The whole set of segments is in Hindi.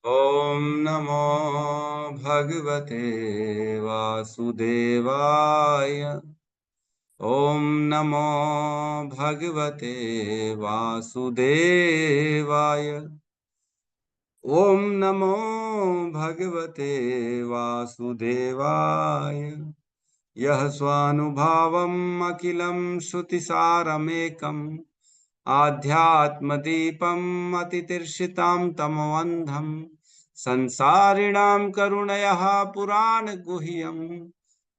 ॐ नमो भगवते वासुदेवाय। ॐ नमो भगवते वासुदेवाय। ॐ नमो भगवते वासुदेवाय। यः स्वानुभावम् अखिलं श्रुतिसारमेकम् आध्यात्मदीपम् अतितीर्षितां तमोऽन्धम् संसारिणां करुणयः पुराणगुह्यम्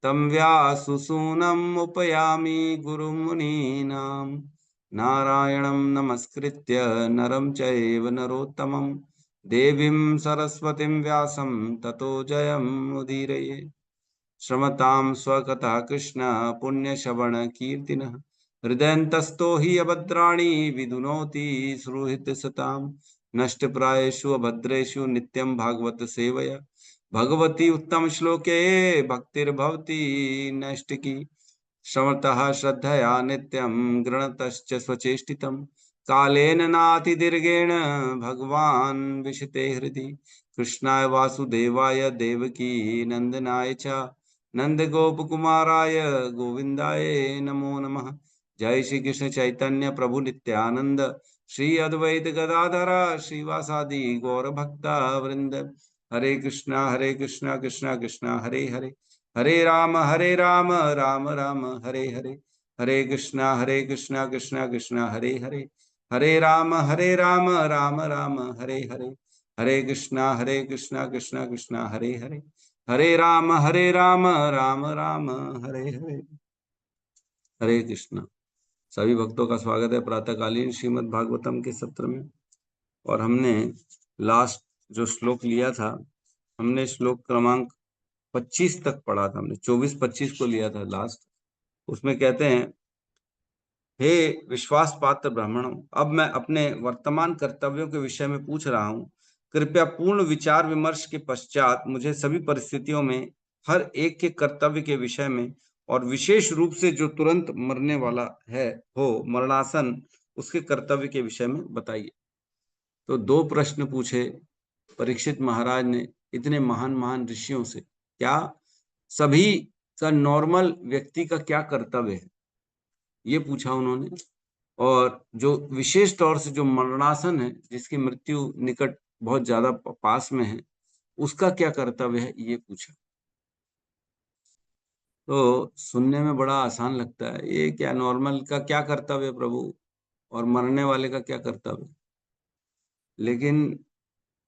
तं व्याससूनम् उपयामि गुरुमुनीनां। नारायणं नमस्कृत्य नरं चैव नरोत्तमं देवीं सरस्वतीं व्यासं ततो जयमुदीरये। श्रमतां स्वकथा कृष्ण पुण्यश्रवण कीर्तिनः हृदयन्तस्तो हि अभद्राणि विदुनोति सुहृत् सतां नष्टप्रायेषु अभद्रेषु नित्यं भागवत सेवया भगवती उत्तम श्लोके भक्तिर्भवति नैष्टिकी। श्रवतः श्रद्धया नित्यं गृणतश्च स्वचेष्टितं कालेन नातिदीर्घेण भगवान् विशते हृदि। कृष्णाय वासुदेवाय देवकी नंदनाय च नंद गोप कुमाराय गोविंदाय नमो नमः। जय श्री कृष्ण चैतन्य प्रभु नित्यानंद श्री अद्वैत गदाधर श्रीवासादि गौर भक्ता वृंद। हरे कृष्णा कृष्णा कृष्णा हरे हरे हरे राम राम राम हरे हरे। हरे कृष्णा कृष्णा कृष्णा हरे हरे हरे राम राम राम हरे हरे। हरे कृष्णा कृष्णा कृष्णा हरे हरे हरे राम राम राम हरे हरे। हरे कृष्णा। सभी भक्तों का स्वागत है प्रातःकालीन श्रीमद् भागवतम के सत्र में। और हमने लास्ट जो श्लोक लिया था, हमने श्लोक क्रमांक 25 तक पढ़ा था। हमने 24-25 को लिया था लास्ट। उसमें कहते हैं, हे विश्वास पात्र ब्राह्मणों, अब मैं अपने वर्तमान कर्तव्यों के विषय में पूछ रहा हूँ। कृपया पूर्ण विचार विमर्श के पश्चात मुझे सभी परिस्थितियों में हर एक के कर्तव्य के विषय में और विशेष रूप से जो तुरंत मरने वाला है हो मरणासन, उसके कर्तव्य के विषय में बताइए। तो 2 प्रश्न पूछे परीक्षित महाराज ने इतने महान महान ऋषियों से। क्या सभी का नॉर्मल व्यक्ति का क्या कर्तव्य है, ये पूछा उन्होंने। और जो विशेष तौर से जो मरणासन है, जिसकी मृत्यु निकट बहुत ज्यादा पास में है, उसका क्या कर्तव्य है, ये पूछा। तो सुनने में बड़ा आसान लगता है, ये क्या नॉर्मल का क्या कर्तव्य है प्रभु, और मरने वाले का क्या कर्तव्य। लेकिन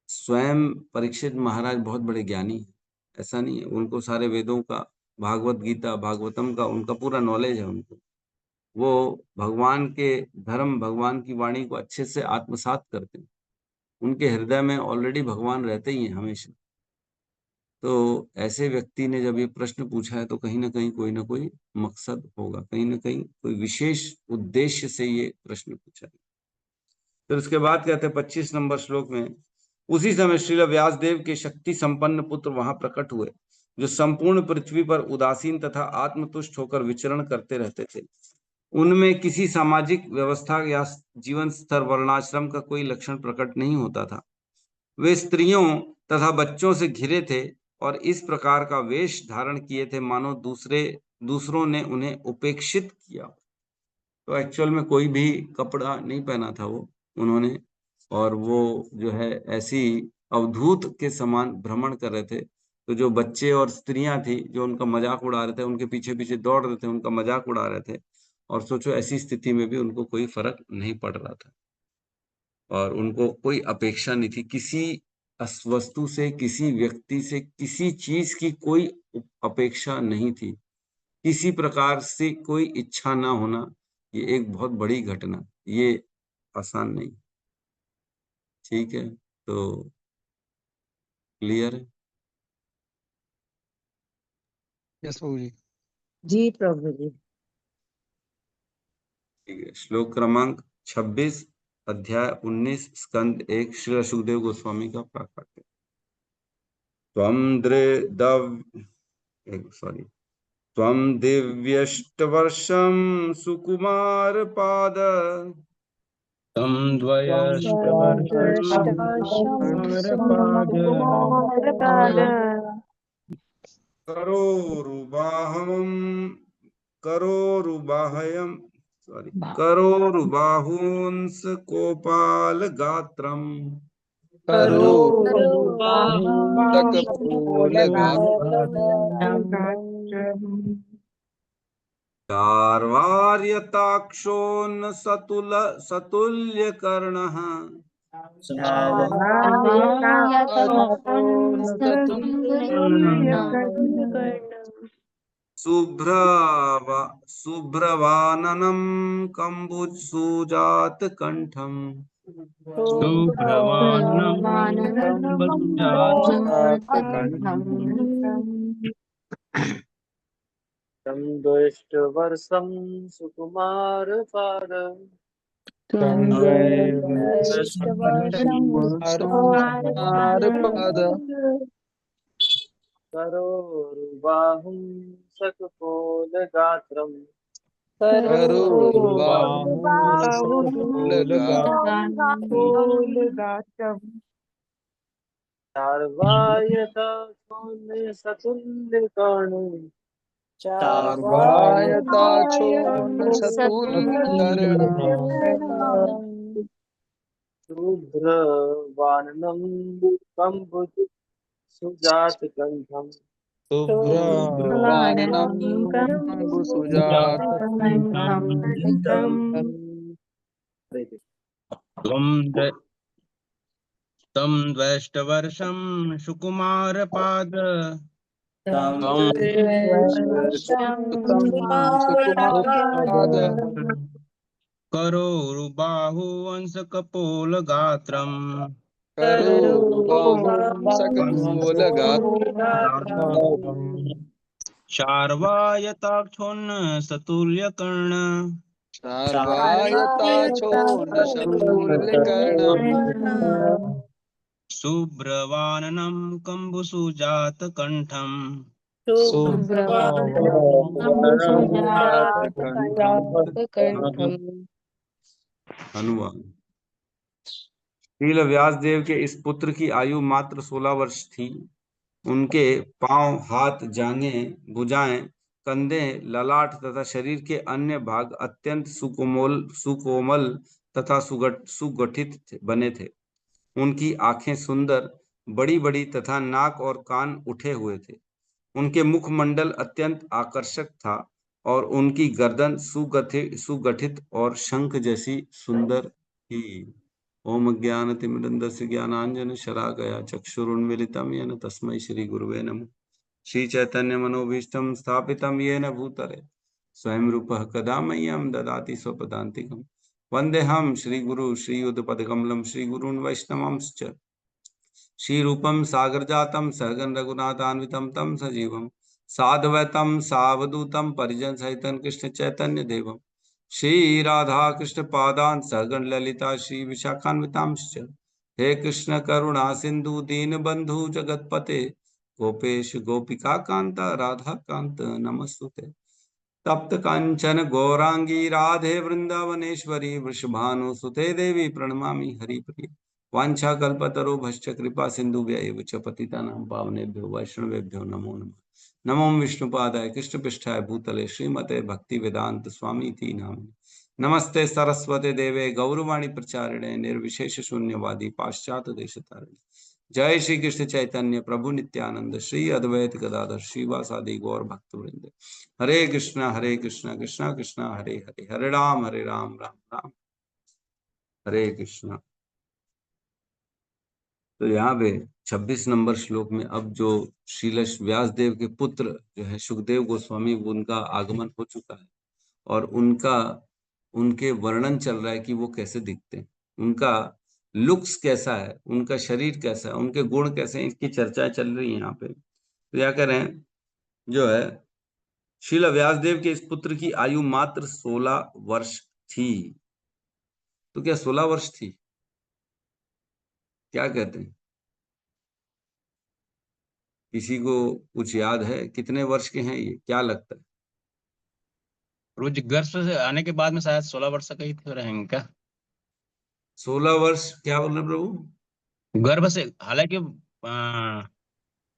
स्वयं परीक्षित महाराज बहुत बड़े ज्ञानी हैं। ऐसा नहीं है, उनको सारे वेदों का, भागवत गीता भागवतम का उनका पूरा नॉलेज है उनको। वो भगवान के धर्म, भगवान की वाणी को अच्छे से आत्मसात करते हैं। उनके हृदय में ऑलरेडी भगवान रहते ही हैं हमेशा। तो ऐसे व्यक्ति ने जब ये प्रश्न पूछा है, तो कहीं ना कोई मकसद होगा, कहीं ना कहीं कोई विशेष उद्देश्य से ये प्रश्न पूछा है। फिर उसके बाद कहते हैं 25 नंबर श्लोक में, उसी समय श्रील व्यासदेव के शक्ति संपन्न पुत्र वहां प्रकट हुए, जो संपूर्ण पृथ्वी पर उदासीन तथा आत्मतुष्ट होकर विचरण करते रहते थे। उनमें किसी सामाजिक व्यवस्था या जीवन स्तर, वर्णाश्रम का कोई लक्षण प्रकट नहीं होता था। वे स्त्रियों तथा बच्चों से घिरे थे और इस प्रकार का वेश धारण किए थे मानो दूसरों ने उन्हें उपेक्षित किया। तो एक्चुअल में कोई भी कपड़ा नहीं पहना था वो उन्होंने, और वो जो है ऐसी अवधूत के समान भ्रमण कर रहे थे। तो जो बच्चे और स्त्रियां थी जो उनका मजाक उड़ा रहे थे, उनके पीछे पीछे दौड़ रहे थे, उनका मजाक उड़ा रहे थे। और सोचो, ऐसी स्थिति में भी उनको कोई फर्क नहीं पड़ रहा था, और उनको कोई अपेक्षा नहीं थी किसी वस्तु से, किसी व्यक्ति से, किसी चीज की कोई अपेक्षा नहीं थी। किसी प्रकार से कोई इच्छा ना होना, ये एक बहुत बड़ी घटना, ये आसान नहीं। ठीक है, तो क्लियर है। यस प्रभु जी। जी प्रभु जी। ठीक है, श्लोक क्रमांक 26, अध्याय 19, स्कंद 1, श्री सुखदेव गोस्वामी का प्राकट्य। त्वं दिव्यष्टवर्षं सुकुमार पाद तं द्वयष्टवर्षं कुमारपाद करोरुबाहयं करोरुबाहुंस कोपालगात्रम् चार्वार्यताक्षोन्न सतुल्यकर्णः शुभ्रवाननं कम्बुसुजातकण्ठम् तं द्वष्टवर्षं सुकुमारपाद करोरुबाहुं सकपोलगात्रम् चार्वायता सतुल्यकर्णम् शुभ्रवाननं कम्बुज सुजातकण्ठम् तं द्वष्टवर्षं सुकुमारपाद करोरुबाहुवंश कपोलगात्रम् शार्वायताक्षोन्न सतुल्यकर्ण शुभ्रवाननं कम्बुसुजातकण्ठम् अनुवाद। शील व्यासदेव के इस पुत्र की आयु मात्र 16 वर्ष थी। उनके पांव, हाथ, जांघें, भुजाएं, कंधे, ललाट तथा शरीर के अन्य भाग अत्यंत सुकोमल तथा सुगठित बने थे। उनकी आंखें सुंदर, बड़ी-बड़ी तथा नाक और कान उठे हुए थे। उनके मुखमंडल अत्यंत आकर्षक था और उनकी गर्दन सुगठित और शंख जैसी सुंदर थी। ओम ज्ञानतिमिरन्धस्य ज्ञानांजन शलाकया चक्षुरुन्मीलितं येन तस्मै श्री गुरुवे नमः। श्री चैतन्य मनोभीष्टं स्थापितं येन भूतले स्वयं रूपः कदा मह्यं ददाति स्वपदान्तिकम्। वन्देऽहं श्रीगुरु श्रीयुतपदकमलं श्रीगुरून् वैष्णवांश्च श्रीरूपं सागरजातं सहगण रघुनाथान्वितं तं सजीवं साद्वैतं सावधूतं परिजन सहितं कृष्ण चैतन्य देवं श्री राधा कृष्ण पादान् सहगण ललिता श्री विशाखान्वितांश्च। हे कृष्ण करुणा सिंधु दीन बंधु जगतपते गोपेश गोपिका कांता राधा कांत नमस्तुते। तप्त कांचन गौरांगी राधे वृंदावनेश्वरी वृषभानुसुते देवी प्रणमामि हरिप्रिय। वाञ्छाकल्पतरुभ्यश्च कृपा सिन्धुभ्यैव च पतितानां पावनेभ्यो वैष्णवेभ्यो नमो नमः। नमो विष्णुपादाय कृष्णपृष्ठाय भूतले श्रीमते भक्तिवेदांत स्वामीति नामिने। नमस्ते सरस्वते देवे गौरवाणी प्रचारिणे निर्विशेष शून्यवादी पाश्चात्य देशतारिणे। जय श्री कृष्ण चैतन्य प्रभु नित्यानंद श्री अद्वैत गदाधर श्रीवासादि गौर भक्तवृंद। हरे कृष्णा कृष्णा कृष्णा हरे हरे, हरे राम राम राम हरे कृष्णा। तो यहाँ पे 26 नंबर श्लोक में अब जो शील व्यासदेव के पुत्र जो है सुखदेव गोस्वामी, उनका आगमन हो चुका है और उनके वर्णन चल रहा है कि वो कैसे दिखते हैं, उनका लुक्स कैसा है, उनका शरीर कैसा है, उनके गुण कैसे हैं, इसकी चर्चाएं चल रही है यहाँ पे। तो क्या करें, जो है शील व्यासदेव के इस पुत्र की आयु मात्र 16 वर्ष थी। तो क्या 16 वर्ष थी? क्या कहते हैं? किसी को कुछ याद है कितने वर्ष के हैं ये? क्या लगता है? रोज गर्भ से आने के बाद में शायद 16 वर्ष का ही तो रहेंगे क्या? 16 वर्ष क्या बोल रहे प्रभु? गर्भ से, हालांकि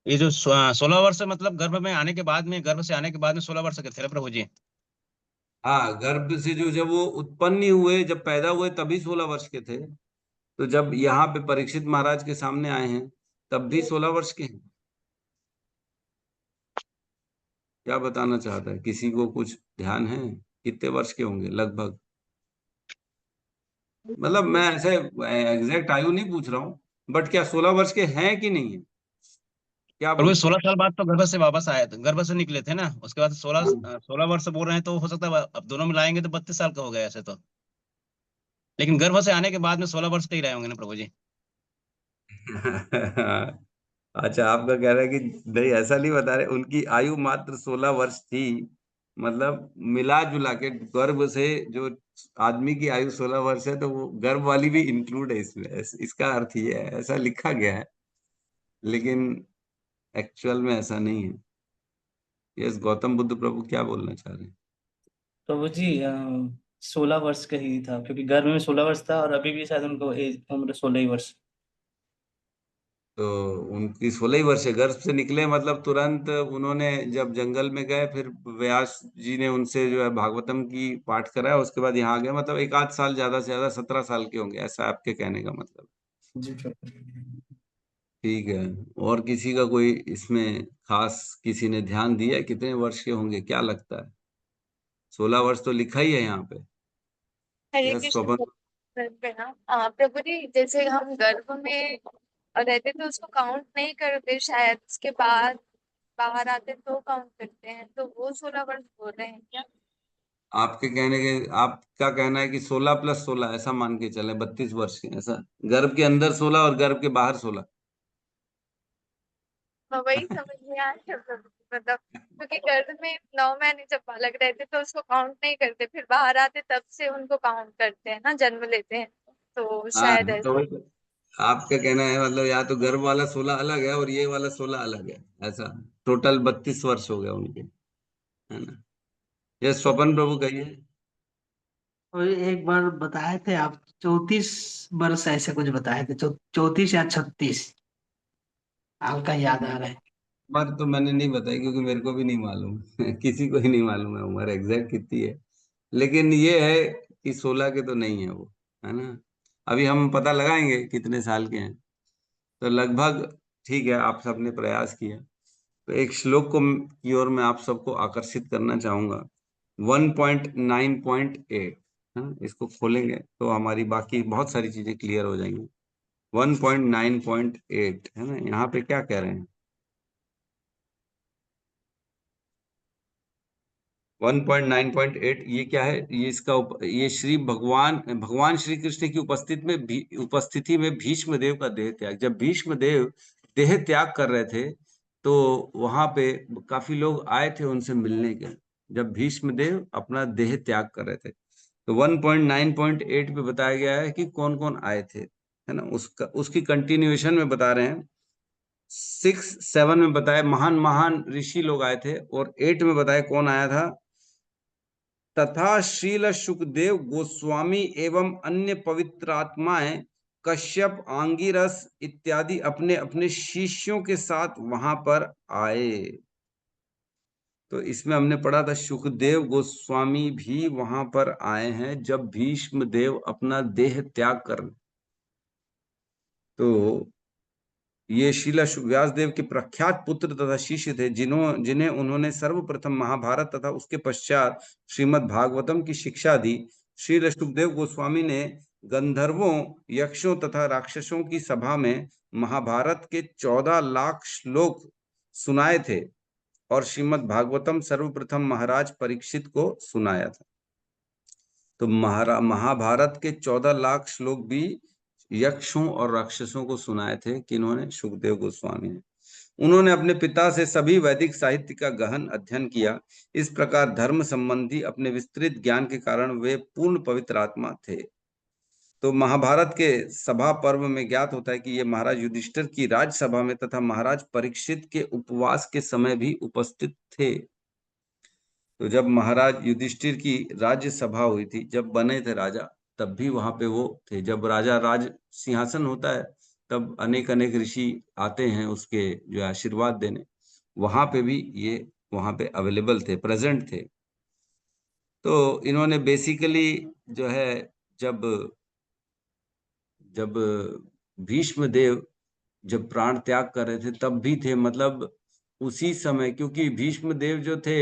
ये जो 16 वर्ष मतलब गर्भ में आने के बाद में, गर्भ से आने के बाद में 16 वर्ष के थे ना प्रभु जी। हाँ, गर्भ से जो जब वो उत्पन्न ही हुए, जब पैदा हुए तभी 16 वर्ष के थे। तो जब यहाँ पे परीक्षित महाराज के सामने आए हैं तब भी 16 वर्ष के हैं। क्या बताना चाहता है, किसी को कुछ ध्यान है कितने वर्ष के होंगे लगभग? मतलब मैं ऐसे एग्जैक्ट आयु नहीं पूछ रहा हूँ, बट क्या 16 वर्ष के हैं कि नहीं है, क्या प्रभु बोलते 16 साल बाद तो गर्भ से वापस आए थे, गर्भ से निकले थे ना, उसके बाद 16 हैं? 16 वर्ष बोल रहे हैं, तो हो सकता है अब दोनों मिलाएंगे तो 32 साल का हो गया ऐसे तो। लेकिन गर्भ से आने के बाद में 16 वर्ष के ही रहे होंगे ना प्रभु जी। अच्छा, आपका कह रहा है कि नहीं, ऐसा नहीं बता रहे, उनकी आयु मात्र 16 वर्ष थी। मतलब मिला जुला के गर्भ से जो आदमी की आयु 16 वर्ष है, तो वो गर्भ वाली भी इंक्लूड है इसमें, इसका अर्थ ये है, ऐसा लिखा गया है, लेकिन एक्चुअल में ऐसा नहीं है। यस, गौतम बुद्ध प्रभु क्या बोलना चाह रहे हैं? प्रभु जी 16 वर्ष का ही था, क्योंकि गर्भ में 16 वर्ष था और अभी भी शायद उनको एज उम्र 16 ही वर्ष। तो उनकी 16 ही वर्ष है, गर्भ से निकले मतलब तुरंत उन्होंने जब जंगल में गए, फिर व्यास जी ने उनसे जो है भागवतम की पाठ कराया, उसके बाद यहाँ आ गए, मतलब एक आध साल, ज्यादा से ज्यादा 17 साल के होंगे, ऐसा आपके कहने का मतलब? जी प्रभु। ठीक है। और किसी का कोई इसमें खास, किसी ने ध्यान दिया है कितने वर्ष के होंगे, क्या लगता है? 16 वर्ष तो लिखा ही है यहाँ पे। हरे यस कृष्ण स्वपन। प्रभु जी, जैसे हम गर्भ में रहते तो उसको काउंट नहीं करते, शायद उसके बाद बाहर आते तो काउंट करते हैं, तो वो 16 वर्ष बोल रहे हैं क्या? आपके कहने के, आपका कहना है कि 16 प्लस 16 ऐसा मान के चले 32 वर्ष के, ऐसा? गर्भ के अंदर 16 और गर्भ के बाहर 16? मैं वही समझ में आ रहा है प्रभु जी, मतलब क्योंकि गर्भ में 9 महीने जब बालक रहते तो उसको काउंट नहीं करते, फिर बाहर आते तब से उनको काउंट करते हैं ना, जन्म लेते हैं, तो हाँ, शायद तो ऐसा। आपका कहना है मतलब या तो गर्भ वाला 16 अलग है और ये वाला 16 अलग है, ऐसा? टोटल 32 वर्ष हो गए उनके, है ना? ये स्वपन प्रभु कहिए। और एक बार बताए थे आप 34 वर्ष ऐसे कुछ बताए थे, 34 या 36, हल्का याद आ रहा है। उम्र तो मैंने नहीं बताई क्योंकि मेरे को भी नहीं मालूम किसी को ही नहीं मालूम है उम्र एग्जैक्ट कितनी है, लेकिन ये है कि 16 के तो नहीं है वो, है ना? अभी हम पता लगाएंगे कितने साल के हैं, तो लगभग ठीक है, आप सबने प्रयास किया। तो एक श्लोक को की ओर मैं आप सबको आकर्षित करना चाहूंगा, 1.9.8, है ना? इसको खोलेंगे तो हमारी बाकी बहुत सारी चीजें क्लियर हो जाएंगी। 1.9.8 है ना, यहाँ पे क्या कह रहे हैं? 1.9.8 ये क्या है? ये इसका ये श्री भगवान भगवान श्री कृष्ण की उपस्थिति में भीष्म देव का देह त्याग, जब भीष्म देव देह त्याग कर रहे थे, तो वहां पे काफी लोग आए थे उनसे मिलने के, जब भीष्म देव अपना देह त्याग कर रहे थे। तो 1.9.8 पे बताया गया है कि कौन कौन आए थे, है ना? उसका उसकी कंटिन्यूएशन में बता रहे हैं। 6-7 में बताया महान महान ऋषि लोग आए थे, और 8 में बताया कौन आया था? तथा श्रील सुखदेव गोस्वामी एवं अन्य पवित्र आत्माएं कश्यप, आंगिरस इत्यादि अपने अपने शिष्यों के साथ वहां पर आए। तो इसमें हमने पढ़ा था सुखदेव गोस्वामी भी वहां पर आए हैं जब भीष्म देव अपना देह त्याग कर, तो ये शीला व्यास देव के प्रख्यात पुत्र तथा शिष्य थे, जिन्हें उन्होंने सर्वप्रथम महाभारत तथा उसके पश्चात श्रीमद् भागवतम की शिक्षा दी। श्री सुखदेव गोस्वामी ने गंधर्वों, यक्षों तथा राक्षसों की सभा में महाभारत के 14 लाख श्लोक सुनाए थे, और श्रीमद् भागवतम सर्वप्रथम महाराज परीक्षित को सुनाया था। तो महाभारत के 14 लाख श्लोक भी यक्षों और राक्षसों को सुनाए थे, किन्होंने? सुखदेव गोस्वामी ने। उन्होंने अपने पिता से सभी वैदिक साहित्य का गहन अध्ययन किया। इस प्रकार धर्म संबंधी अपने विस्तृत ज्ञान के कारण वे पूर्ण पवित्र आत्मा थे। तो महाभारत के सभा पर्व में ज्ञात होता है कि ये महाराज युधिष्ठिर की राजसभा में तथा महाराज परीक्षित के उपवास के समय भी उपस्थित थे। तो जब महाराज युधिष्ठिर की राज्य सभा हुई थी, जब बने थे राजा, तब भी वहां पे वो थे। जब राजा राज सिंहासन होता है तब अनेक अनेक ऋषि आते हैं उसके जो आशीर्वाद देने, वहां पे भी ये वहां पे अवेलेबल थे, प्रेजेंट थे। तो इन्होंने बेसिकली जो है जब जब भीष्म देव जब प्राण त्याग कर रहे थे तब भी थे, मतलब उसी समय, क्योंकि भीष्म देव जो थे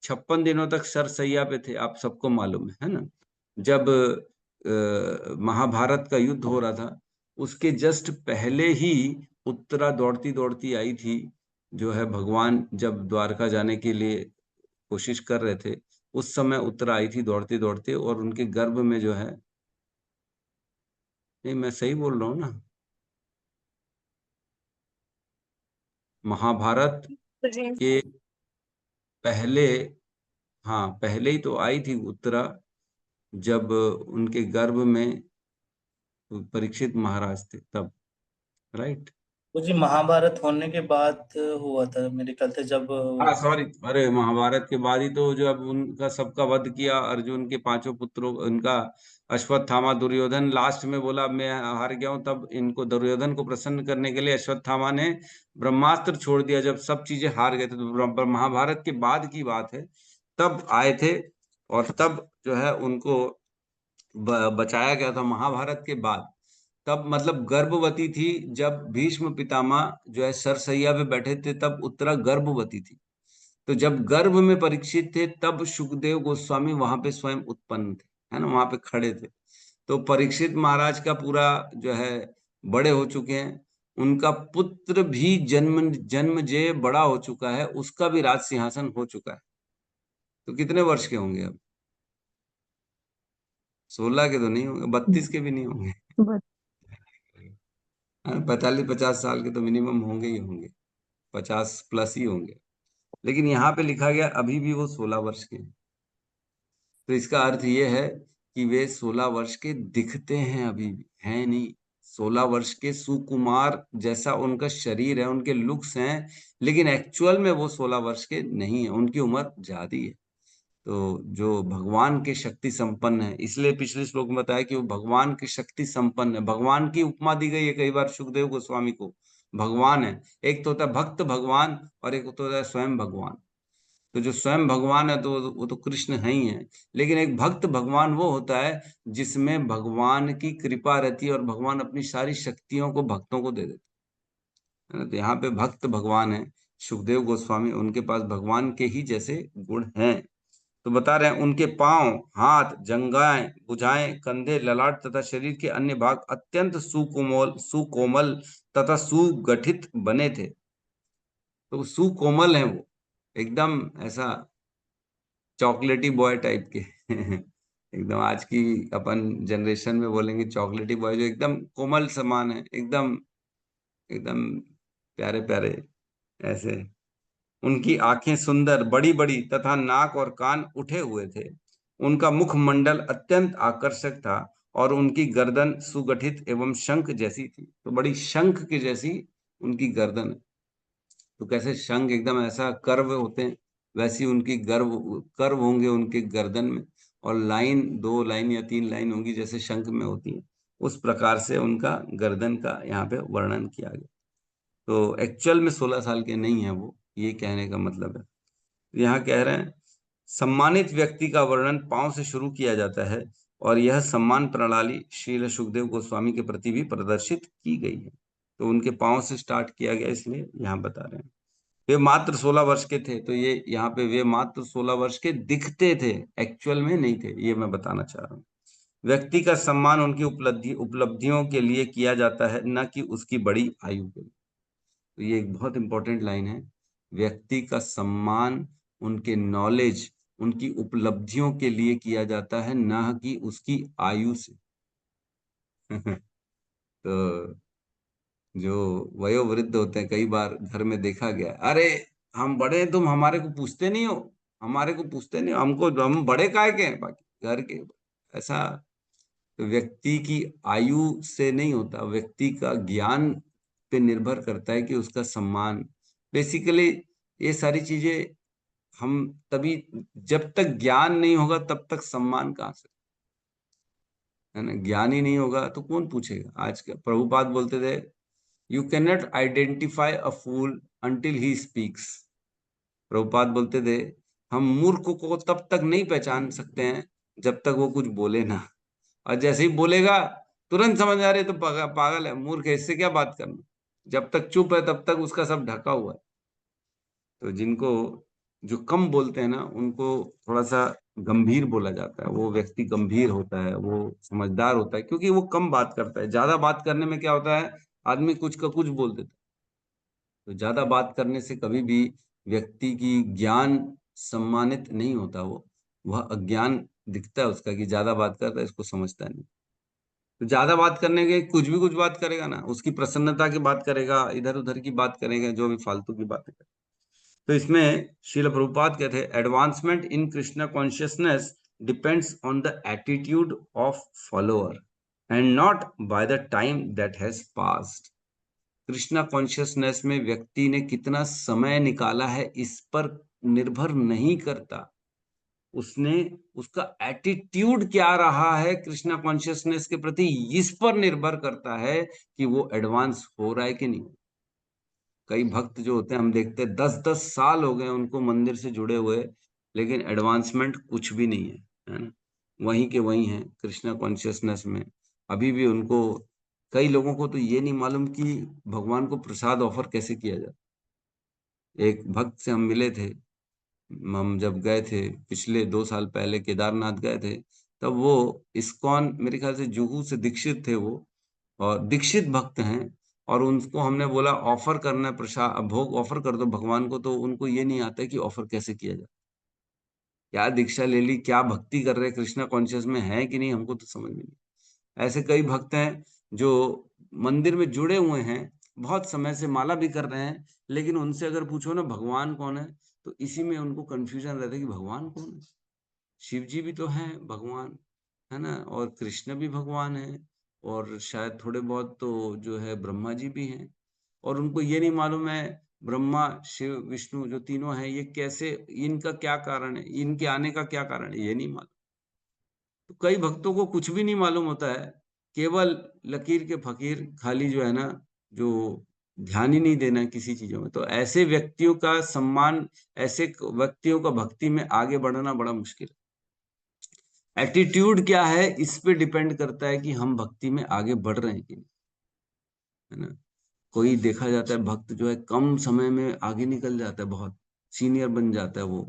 56 दिनों तक सरसैया पे थे, आप सबको मालूम है ना। जब महाभारत का युद्ध हो रहा था उसके जस्ट पहले ही उत्तरा दौड़ती दौड़ती आई थी, जो है भगवान जब द्वारका जाने के लिए कोशिश कर रहे थे उस समय उत्तरा आई थी दौड़ते दौड़ते, और उनके गर्भ में जो है, नहीं मैं सही बोल रहा हूँ ना, महाभारत जी के पहले, हाँ पहले ही तो आई थी उत्तरा, जब उनके गर्भ में परीक्षित महाराज थे तब, राइट। मुझे महाभारत होने के बाद हुआ था मेरे ख्याल से, जब हाँ सॉरी, अरे महाभारत के बाद ही तो जब उनका सबका वध किया अर्जुन के 5 पुत्रों, उनका अश्वत्थामा, दुर्योधन लास्ट में बोला मैं हार गया हूं, तब इनको दुर्योधन को प्रसन्न करने के लिए अश्वत्थामा ने ब्रह्मास्त्र छोड़ दिया, जब सब चीजें हार गए थे। तो महाभारत के बाद की बात है, तब आए थे और तब जो है उनको बचाया गया था महाभारत के बाद। तब मतलब गर्भवती थी, जब भीष्म पितामह जो है सरसैया पे बैठे थे तब उत्तरा गर्भवती थी। तो जब गर्भ में परीक्षित थे तब सुखदेव गोस्वामी वहां पे स्वयं उत्पन्न थे, है ना, वहां पे खड़े थे। तो परीक्षित महाराज का पूरा जो है बड़े हो चुके हैं, उनका पुत्र भी जन्मजय बड़ा हो चुका है, उसका भी राज सिंहासन हो चुका है। तो कितने वर्ष के होंगे अब? 16 के तो नहीं होंगे, 32 के भी नहीं होंगे, 45-50 साल के तो मिनिमम होंगे ही होंगे, 50 प्लस ही होंगे। लेकिन यहाँ पे लिखा गया अभी भी वो 16 वर्ष के हैं। तो इसका अर्थ ये है कि वे 16 वर्ष के दिखते हैं, अभी भी हैं नहीं। 16 वर्ष के सुकुमार जैसा उनका शरीर है, उनके लुक्स हैं, लेकिन एक्चुअल में वो 16 वर्ष के नहीं है, उनकी उम्र ज्यादा है। तो जो भगवान के शक्ति संपन्न है, इसलिए पिछले श्लोक में बताया कि वो भगवान की शक्ति संपन्न है। भगवान की उपमा दी गई है कई बार सुखदेव गोस्वामी को, भगवान है। एक तो होता है भक्त भगवान और एक तो होता है स्वयं भगवान। तो जो स्वयं भगवान है तो वो तो कृष्ण है ही है, लेकिन एक भक्त भगवान वो होता है जिसमें भगवान की कृपा रहती है और भगवान अपनी सारी शक्तियों को भक्तों को दे देते हैं ना। तो यहाँ पे भक्त भगवान है सुखदेव गोस्वामी, उनके पास भगवान के ही जैसे गुण हैं। तो बता रहे हैं उनके पांव, हाथ, जंघाएं, भुजाएं, कंधे, ललाट तथा शरीर के अन्य भाग अत्यंत सुकोमल तथा सुगठित बने थे। तो सुकोमल है वो, एकदम ऐसा चॉकलेटी बॉय टाइप के एकदम आज की अपन जनरेशन में बोलेंगे चॉकलेटी बॉय, जो एकदम कोमल समान है, एकदम एकदम प्यारे प्यारे ऐसे। उनकी आंखें सुंदर बड़ी बड़ी तथा नाक और कान उठे हुए थे। उनका मुखमंडल अत्यंत आकर्षक था और उनकी गर्दन सुगठित एवं शंख जैसी थी। तो बड़ी शंख की जैसी उनकी गर्दन है। तो कैसे शंख एकदम ऐसा कर्व होते हैं, वैसी उनकी कर्व होंगे उनके गर्दन में, और लाइन 2 लाइन या 3 लाइन होंगी जैसे शंख में होती है, उस प्रकार से उनका गर्दन का यहाँ पे वर्णन किया गया। तो एक्चुअल में 16 साल के नहीं है वो, ये कहने का मतलब है। यहाँ कह रहे हैं सम्मानित व्यक्ति का वर्णन पांव से शुरू किया जाता है और यह सम्मान प्रणाली श्रील सुखदेव गोस्वामी के प्रति भी प्रदर्शित की गई है। तो उनके पांव से स्टार्ट किया गया, इसलिए यहाँ बता रहे हैं। वे मात्र 16 वर्ष के थे, तो ये यहाँ पे वे मात्र 16 वर्ष के दिखते थे, एक्चुअल में नहीं थे, ये मैं बताना चाह रहा हूँ। व्यक्ति का सम्मान उनकी उपलब्धियों के लिए किया जाता है, न कि उसकी बड़ी आयु के लिए। तो ये एक बहुत इंपॉर्टेंट लाइन है, व्यक्ति का सम्मान उनके नॉलेज, उनकी उपलब्धियों के लिए किया जाता है, न कि उसकी आयु से तो जो वयोवृद्ध होते हैं, कई बार घर में देखा गया, अरे हम बड़े हैं, तुम हमारे को पूछते नहीं हो, हमारे को पूछते नहीं हो, हमको, हम बड़े काहे के हैं बाकी घर के, ऐसा। तो व्यक्ति की आयु से नहीं होता, व्यक्ति का ज्ञान पे निर्भर करता है कि उसका सम्मान, बेसिकली ये सारी चीजें हम तभी, जब तक ज्ञान नहीं होगा तब तक सम्मान कहाँ से। है ना। ज्ञान ही नहीं होगा तो कौन पूछेगा। आज के प्रभुपाद बोलते थे, you can not identify a fool until he speaks. Prabhupada बोलते थे, हम मूर्ख को तब तक नहीं पहचान सकते हैं जब तक वो कुछ बोले ना, और जैसे ही बोलेगा तुरंत समझ आ रहे तो पागल है, मूर्ख है, इससे क्या बात करना। जब तक चुप है तब तक उसका सब ढका हुआ है। तो जिनको जो कम बोलते हैं ना, उनको थोड़ा सा गंभीर बोला जाता है। वो व्यक्ति गंभीर होता है, वो समझदार होता है, क्योंकि वो कम बात करता है। ज्यादा बात करने में क्या होता है, आदमी कुछ का कुछ बोल देता है। तो ज्यादा बात करने से कभी भी व्यक्ति की ज्ञान सम्मानित नहीं होता। वो वह अज्ञान दिखता है उसका, कि ज्यादा बात करता है, इसको समझता नहीं। तो ज्यादा बात करने के कुछ भी कुछ बात करेगा ना, उसकी प्रसन्नता की बात करेगा, इधर उधर की बात करेगा, जो भी फालतू की बातें करेगा। तो इसमें श्रील प्रभुपाद कहते हैं, advancement in Krishna consciousness depends on the attitude of follower and not by the time that has passed. Krishna consciousness में व्यक्ति ने कितना समय निकाला है इस पर निर्भर नहीं करता, उसने उसका एटीट्यूड क्या रहा है कृष्णा कॉन्शियसनेस के प्रति, इस पर निर्भर करता है कि वो एडवांस हो रहा है कि नहीं। कई भक्त जो होते हैं, हम देखते हैं 10-10 साल हो गए उनको मंदिर से जुड़े हुए, लेकिन एडवांसमेंट कुछ भी नहीं है ना। वहीं के वहीं है कृष्णा कॉन्शियसनेस में। अभी भी उनको, कई लोगों को तो ये नहीं मालूम कि भगवान को प्रसाद ऑफर कैसे किया जाता। एक भक्त से हम मिले थे, हम जब गए थे पिछले 2 साल पहले केदारनाथ गए थे, तब वो इस्कॉन, मेरे ख्याल से जुहू से दीक्षित थे वो, और दीक्षित भक्त हैं। और उनको हमने बोला ऑफर करना है, प्रसाद भोग ऑफर कर दो भगवान को, तो उनको ये नहीं आता कि ऑफर कैसे किया जाए। क्या दीक्षा ले ली, क्या भक्ति कर रहे, कृष्णा कॉन्शियस में है कि नहीं, हमको तो समझ में नहीं। ऐसे कई भक्त हैं जो मंदिर में जुड़े हुए हैं, बहुत समय से माला भी कर रहे हैं, लेकिन उनसे अगर पूछो ना भगवान कौन है, तो इसी में उनको कंफ्यूजन रहता है कि भगवान कौन है। शिव जी भी तो हैं भगवान, है ना, और कृष्ण भी भगवान है, और शायद थोड़े बहुत तो जो है ब्रह्मा जी भी हैं। और उनको ये नहीं मालूम है ब्रह्मा शिव विष्णु जो तीनों हैं, ये कैसे, इनका क्या कारण है, इनके आने का क्या कारण है, ये नहीं मालूम। तो कई भक्तों को कुछ भी नहीं मालूम होता है, केवल लकीर के फकीर, खाली जो है ना, जो ध्यान ही नहीं देना है किसी चीजों में। तो ऐसे व्यक्तियों का सम्मान, ऐसे व्यक्तियों का भक्ति में आगे बढ़ना बड़ा मुश्किल है। एटीट्यूड क्या है, इस पे डिपेंड करता है कि हम भक्ति में आगे बढ़ रहे हैं कि नहीं, है ना। कोई देखा जाता है भक्त जो है कम समय में आगे निकल जाता है, बहुत सीनियर बन जाता है। वो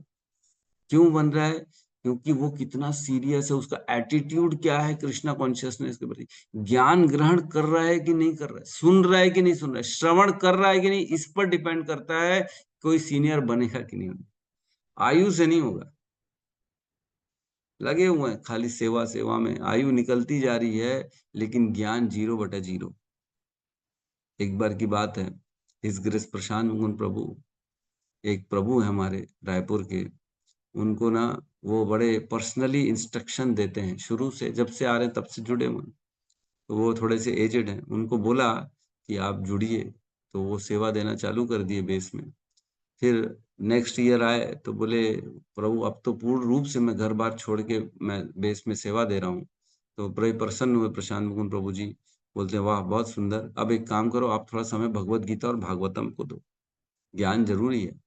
क्यों बन रहा है, क्योंकि वो कितना सीरियस है, उसका एटीट्यूड क्या है कृष्णा कॉन्शियसनेस के प्रति। ज्ञान ग्रहण कर रहा है कि नहीं कर रहा है, सुन रहा है कि नहीं सुन रहा है, श्रवण कर रहा है कि नहीं, इस पर डिपेंड करता है कोई सीनियर बनेगा कि नहीं बनेगा। आयु से नहीं होगा। लगे हुए हैं खाली सेवा सेवा में, आयु निकलती जा रही है, लेकिन ज्ञान 0/0। एक बार की बात है, हिज ग्रेस प्रशांत मुकुंद प्रभु, एक प्रभु है हमारे रायपुर के, उनको ना वो बड़े पर्सनली इंस्ट्रक्शन देते हैं, शुरू से जब से आ रहे हैं तब से जुड़े हुए हैं। तो वो थोड़े से एजेड हैं, उनको बोला कि आप जुड़िए, तो वो सेवा देना चालू कर दिए बेस में। फिर नेक्स्ट ईयर आए तो बोले, प्रभु अब तो पूर्ण रूप से मैं घर बार छोड़ के मैं बेस में सेवा दे रहा हूँ। तो बड़े प्रसन्न हुए प्रशांत मुकुंद प्रभु जी, बोलते हैं वाह बहुत सुंदर, अब एक काम करो, आप थोड़ा समय भगवत गीता और भागवतम को दो, ज्ञान जरूरी है।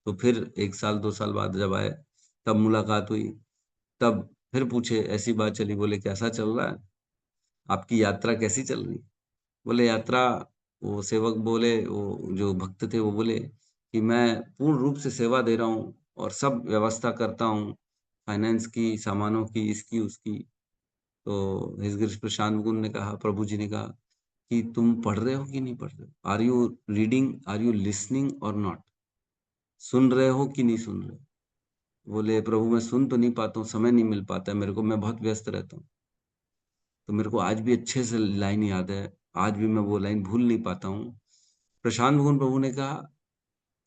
तो फिर 1 साल 2 साल बाद जब आए, तब मुलाकात हुई, तब फिर पूछे, ऐसी बात चली, बोले कैसा चल रहा है, आपकी यात्रा कैसी चल रही। बोले यात्रा, वो सेवक बोले, वो जो भक्त थे वो बोले कि मैं पूर्ण रूप से सेवा दे रहा हूँ और सब व्यवस्था करता हूँ, फाइनेंस की, सामानों की, इसकी उसकी। तो हिज ग्रेस प्रशांत मुकुंद ने कहा, प्रभु जी ने कहा कि तुम पढ़ रहे हो कि नहीं पढ़ रहे हो, are you reading, are you listening or not, सुन रहे हो कि नहीं सुन रहे हो। बोले प्रभु मैं सुन तो नहीं पाता हूँ, समय नहीं मिल पाता है मेरे को, मैं बहुत व्यस्त रहता हूँ। तो मेरे को आज भी अच्छे से लाइन याद है, आज भी मैं वो लाइन भूल नहीं पाता हूँ। प्रशांत मुकुंद प्रभु ने कहा,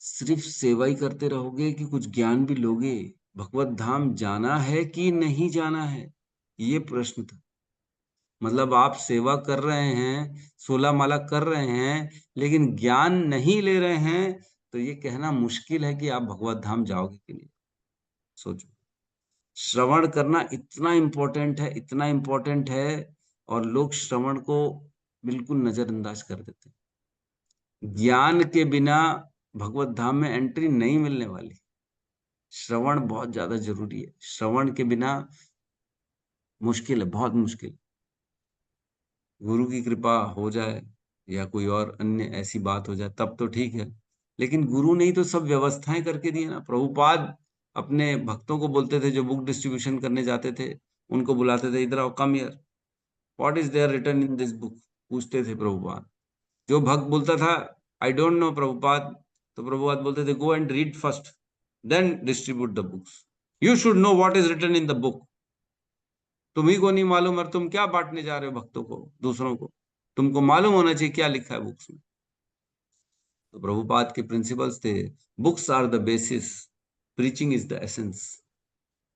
सिर्फ सेवा ही करते रहोगे कि कुछ ज्ञान भी लोगे, भगवत धाम जाना है कि नहीं जाना है, ये प्रश्न था। मतलब आप सेवा कर रहे हैं, 16 माला कर रहे हैं, लेकिन ज्ञान नहीं ले रहे हैं, तो ये कहना मुश्किल है कि आप भगवत धाम जाओगे कि नहीं। सोचो। श्रवण करना इतना इम्पोर्टेंट है, इतना इम्पोर्टेंट है, और लोग श्रवण को बिल्कुल नजरअंदाज कर देते हैं। ज्ञान के बिना भगवत धाम में एंट्री नहीं मिलने वाली। श्रवण बहुत ज्यादा जरूरी है। श्रवण के बिना मुश्किल है, बहुत मुश्किल। गुरु की कृपा हो जाए या कोई और अन्य ऐसी बात हो जाए तब तो ठीक है, लेकिन गुरु ने ही तो सब व्यवस्थाएं करके दी है ना। प्रभुपाद अपने भक्तों को बोलते थे, जो बुक डिस्ट्रीब्यूशन करने जाते थे उनको बुलाते थे, इधर आओ, come here, what is there written in this book, पूछते थे प्रभुपाद। जो भक्त बोलता था आई डोंट नो प्रभुपाद, तो प्रभुपाद बोलते थे go and read first, then distribute the books. You should know what is written in the book. तुम्ही को नहीं मालूम और तुम क्या बांटने जा रहे हो भक्तों को, दूसरों को? तुमको मालूम होना चाहिए क्या लिखा है बुक्स में। तो प्रभुपाद के प्रिंसिपल्स थे, books are the basis, preaching is the essence.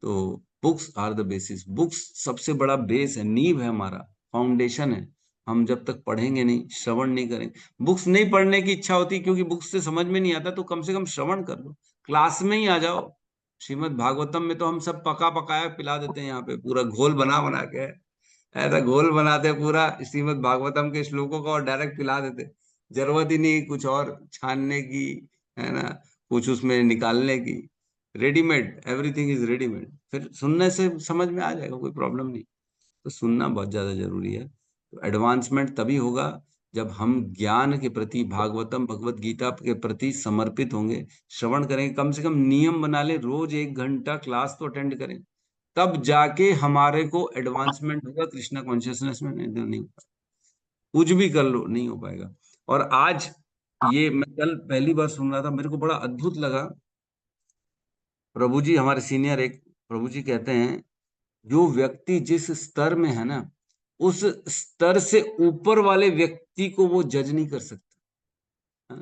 तो books are the basis, books सबसे बड़ा बेस है, नींव है, हमारा फाउंडेशन है। हम जब तक पढ़ेंगे नहीं, श्रवण नहीं करेंगे, बुक्स नहीं पढ़ने की इच्छा होती क्योंकि बुक्स से समझ में नहीं आता, तो कम से कम श्रवण कर लो, क्लास में ही आ जाओ। श्रीमद् भागवतम में तो हम सब पका पकाया पिला देते हैं, यहाँ पे पूरा घोल बना बना के ऐसा घोल बनाते हैं पूरा श्रीमद् भागवतम के श्लोकों का और डायरेक्ट पिला देते। जरूरत ही नहीं कुछ और छानने की, है ना, कुछ उसमें निकालने की। Readymade, everything is readymade. फिर सुनने से समझ में आ जाएगा, कोई प्रॉब्लम नहीं। तो सुनना बहुत ज्यादा जरूरी है। तो एडवांसमेंट तभी होगा जब हम ज्ञान के प्रति, भागवतम भगवत गीता के प्रति समर्पित होंगे, श्रवण करेंगे, कम से कम नियम बना ले, रोज 1 घंटा क्लास तो अटेंड करें, तब जाके हमारे को एडवांसमेंट होगा कृष्णा कॉन्शियसनेस में। नहीं तो नहीं होगा, कुछ भी कर लो नहीं हो पाएगा। और आज ये मैं कल पहली बार सुन रहा था, मेरे को बड़ा अद्भुत लगा। प्रभु जी हमारे सीनियर, एक प्रभु जी कहते हैं, जो व्यक्ति जिस स्तर में है ना, उस स्तर से ऊपर वाले व्यक्ति को वो जज नहीं कर सकता।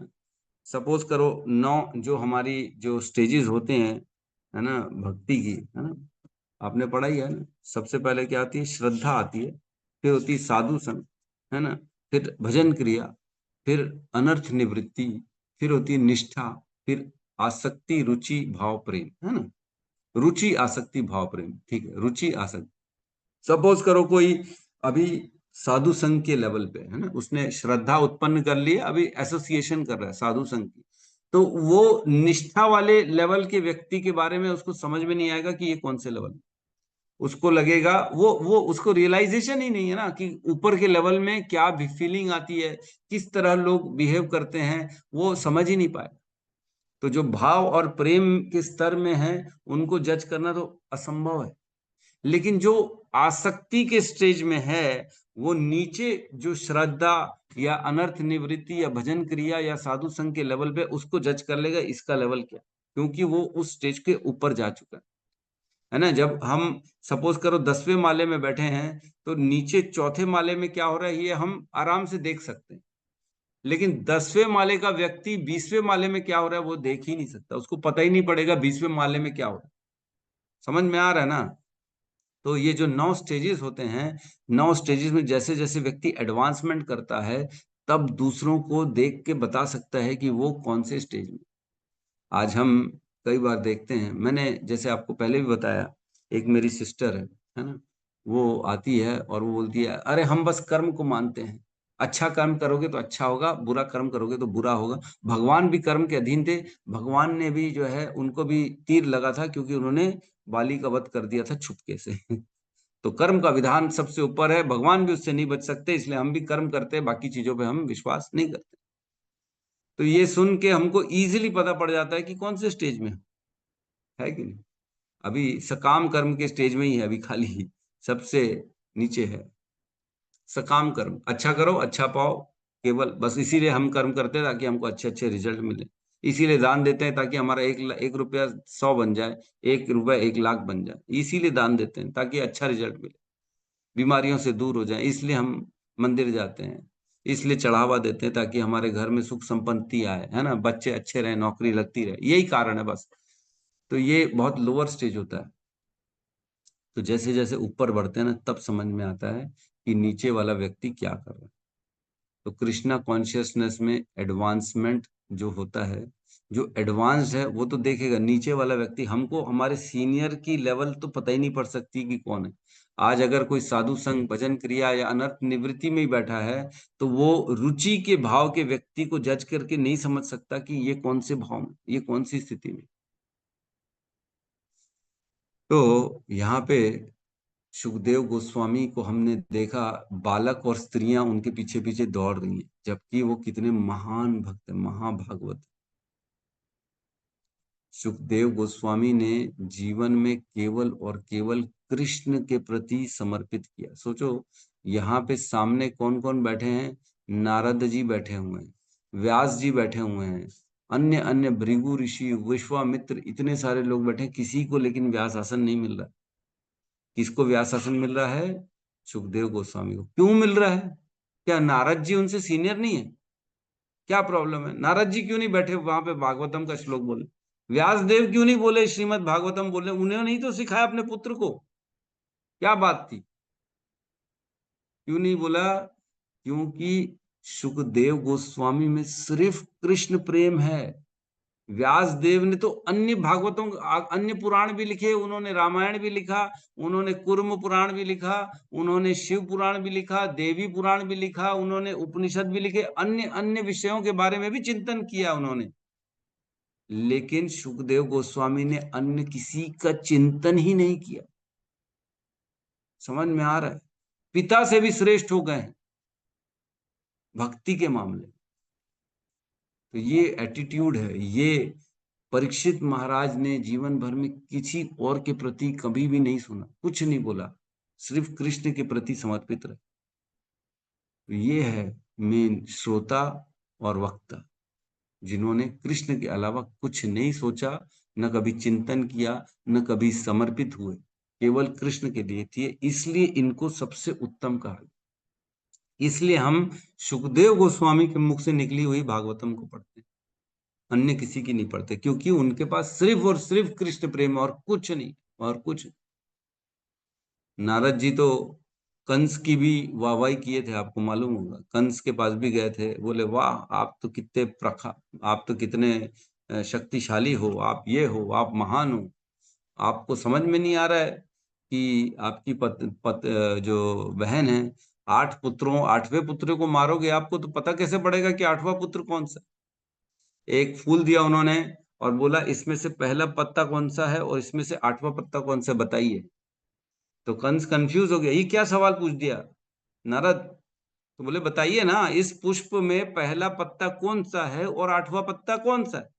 सपोज करो 9 जो हमारी जो स्टेजेस होते हैं, है ना, भक्ति की, है ना, आपने पढ़ा ही है ना। सबसे पहले क्या आती है? श्रद्धा आती है, फिर होती है साधु संग, है ना, फिर भजन क्रिया, फिर अनर्थ निवृत्ति, फिर होती है निष्ठा, फिर आसक्ति, रुचि, भाव, प्रेम, है ना। रुचि, आसक्ति, भाव, प्रेम, ठीक है, रुचि, आसक्ति। सपोज करो कोई अभी साधु संघ के लेवल पे है ना, उसने श्रद्धा उत्पन्न कर ली है, अभी एसोसिएशन कर रहा है साधु संघ की, तो वो निष्ठा वाले लेवल के व्यक्ति के बारे में उसको समझ में नहीं आएगा कि ये कौन से लेवल। उसको लगेगा वो उसको रियलाइजेशन ही नहीं है ना कि ऊपर के लेवल में क्या फीलिंग आती है, किस तरह लोग बिहेव करते हैं, वो समझ ही नहीं पाए। तो जो भाव और प्रेम के स्तर में है उनको जज करना तो असंभव है। लेकिन जो आसक्ति के स्टेज में है, वो नीचे जो श्रद्धा या अनर्थ निवृत्ति या भजन क्रिया या साधु संघ के लेवल पे, उसको जज कर लेगा इसका लेवल क्या, क्योंकि वो उस स्टेज के ऊपर जा चुका है ना। जब हम सपोज करो 10वें माले में बैठे हैं, तो नीचे चौथे माले में क्या हो रहा है ये हम आराम से देख सकते हैं, लेकिन 10वें माले का व्यक्ति 20वें माले में क्या हो रहा है वो देख ही नहीं सकता, उसको पता ही नहीं पड़ेगा 20वें माले में क्या हो रहा है। समझ में आ रहा है ना। तो ये जो 9 स्टेजेस होते हैं, 9 स्टेजेस में जैसे जैसे व्यक्ति एडवांसमेंट करता है, तब दूसरों को देख के बता सकता है कि वो कौन से स्टेज में। आज हम कई बार देखते हैं, मैंने जैसे आपको पहले भी बताया, एक मेरी सिस्टर है ना, वो आती है और वो बोलती है अरे हम बस कर्म को मानते हैं, अच्छा कर्म करोगे तो अच्छा होगा, बुरा कर्म करोगे तो बुरा होगा। भगवान भी कर्म के अधीन थे, भगवान ने भी जो है उनको भी तीर लगा था क्योंकि उन्होंने बाली का वध कर दिया था छुपके से। तो कर्म का विधान सबसे ऊपर है, भगवान भी उससे नहीं बच सकते, इसलिए हम भी कर्म करते हैं, बाकी चीजों पे हम विश्वास नहीं करते। तो ये सुन के हमको इजीली पता पड़ जाता है कि कौन से स्टेज में है कि नहीं। अभी सकाम कर्म के स्टेज में ही है, अभी खाली सबसे नीचे है सकाम कर्म। अच्छा करो अच्छा पाओ, केवल बस इसीलिए हम कर्म करते हैं ताकि हमको अच्छे अच्छे रिजल्ट मिले। इसीलिए दान देते हैं ताकि हमारा 1 रुपया 100 बन जाए, 1 रुपया 1 लाख बन जाए। इसीलिए दान देते हैं ताकि अच्छा रिजल्ट मिले, बीमारियों से दूर हो जाए। इसलिए हम मंदिर जाते हैं, इसलिए चढ़ावा देते हैं ताकि हमारे घर में सुख संपत्ति आए, है ना, बच्चे अच्छे रहे, नौकरी लगती रहे, यही कारण है बस। तो ये बहुत लोअर स्टेज होता है। तो जैसे जैसे ऊपर बढ़ते हैं ना, तब समझ में आता है कि नीचे वाला व्यक्ति क्या कर रहा है। तो कृष्णा कॉन्शियसनेस में एडवांसमेंट जो होता है जो एडवांस्ड है वो तो देखेगा, नीचे वाला व्यक्ति, हमको हमारे सीनियर की लेवल तो पता ही नहीं पड़ सकती कि कौन है। आज अगर कोई साधु संग, भजन क्रिया या अनर्थ निवृत्ति में ही बैठा है, तो वो रुचि के भाव के व्यक्ति को जज करके नहीं समझ सकता कि ये कौन से भाव में, ये कौन सी स्थिति में। तो यहाँ पे सुखदेव गोस्वामी को हमने देखा, बालक और स्त्रियां उनके पीछे पीछे दौड़ रही हैं, जबकि वो कितने महान भक्त, महाभागवत। सुखदेव गोस्वामी ने जीवन में केवल और केवल कृष्ण के प्रति समर्पित किया। सोचो, यहाँ पे सामने कौन कौन बैठे हैं? नारद जी बैठे हुए हैं, व्यास जी बैठे हुए हैं, अन्य अन्य भृगु ऋषि, विश्वामित्र, इतने सारे लोग बैठे हैं, किसी को लेकिन व्यास आसन नहीं मिल रहा। किसको व्यास आसन मिल रहा है? सुखदेव गोस्वामी को। क्यों मिल रहा है? क्या नारद जी उनसे सीनियर नहीं है? क्या प्रॉब्लम है? नारद जी क्यों नहीं बैठे वहां पे भागवतम का श्लोक बोले? व्यास देव क्यों नहीं बोले श्रीमद् भागवतम बोले? उन्होंने नहीं तो सिखाया अपने पुत्र को? क्या बात थी? क्यों नहीं बोला? क्योंकि सुखदेव गोस्वामी में सिर्फ कृष्ण प्रेम है। व्यास देव ने तो अन्य भागवतों, अन्य पुराण भी लिखे, उन्होंने रामायण भी लिखा, उन्होंने कुर्म पुराण भी लिखा, उन्होंने शिव पुराण भी लिखा, देवी पुराण भी लिखा, उन्होंने उपनिषद भी लिखे, अन्य अन्य विषयों के बारे में भी चिंतन किया उन्होंने। लेकिन सुखदेव गोस्वामी ने अन्य किसी का चिंतन ही नहीं किया। समझ में आ रहा है? पिता से भी श्रेष्ठ हो गए हैं भक्ति के मामले। तो ये एटीट्यूड है, ये परीक्षित महाराज ने जीवन भर में किसी और के प्रति कभी भी नहीं सुना, कुछ नहीं बोला, सिर्फ कृष्ण के प्रति समर्पित रहे। तो ये है मेन श्रोता और वक्ता, जिन्होंने कृष्ण के अलावा कुछ नहीं सोचा, न कभी चिंतन किया, न कभी समर्पित हुए, केवल कृष्ण के लिए थी। इसलिए इनको सबसे उत्तम कहा। इसलिए हम सुखदेव गोस्वामी के मुख से निकली हुई भागवतम को पढ़ते हैं, अन्य किसी की नहीं पढ़ते, क्योंकि उनके पास सिर्फ और सिर्फ कृष्ण प्रेम और कुछ नहीं, और कुछ। नारद जी तो कंस की भी वाहवाही किए थे, आपको मालूम होगा। कंस के पास भी गए थे, बोले वाह आप तो कितने आप तो कितने शक्तिशाली हो, आप ये हो, आप महान हो। आपको समझ में नहीं आ रहा है कि आपकी जो बहन है, 8 पुत्रों, 8वें पुत्र को मारोगे, आपको तो पता कैसे पड़ेगा कि 8वां पुत्र कौन सा? एक फूल दिया उन्होंने और बोला इसमें से पहला पत्ता कौन सा है और इसमें से 8वां पत्ता कौन सा, बताइए। तो कंस कंफ्यूज हो गया, ये क्या सवाल पूछ दिया नारद? तो बोले बताइए ना, इस पुष्प में पहला पत्ता कौन सा है और 8वां पत्ता कौन सा है?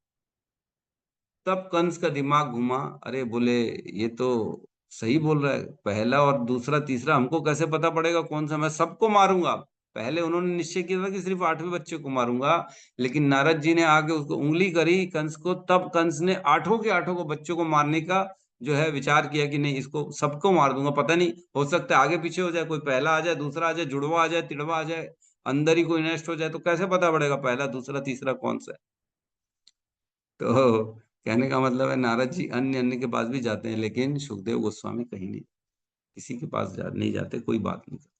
तब कंस का दिमाग घुमा, अरे बोले ये तो सही बोल रहा है, पहला और दूसरा तीसरा हमको कैसे पता पड़ेगा कौन सा? मैं सबको मारूंगा। पहले उन्होंने निश्चय किया था कि सिर्फ 8वें बच्चे को मारूंगा, लेकिन नारद जी ने आके उसको उंगली करी कंस को, तब कंस ने 8 के 8 को बच्चों को मारने का जो है विचार किया कि नहीं, इसको सबको मार दूंगा। पता नहीं, हो सकता है आगे पीछे हो जाए, कोई पहला आ जाए, दूसरा आ जाए, जुड़वा आ जाए, तिड़वा आ जाए, अंदर ही कोई नष्ट हो जाए, तो कैसे पता पड़ेगा पहला दूसरा तीसरा कौन सा है? तो कहने का मतलब है नारद जी अन्य अन्य के पास भी जाते हैं, लेकिन सुखदेव गोस्वामी कहीं नहीं, किसी के पास नहीं जाते, कोई बात नहीं करते।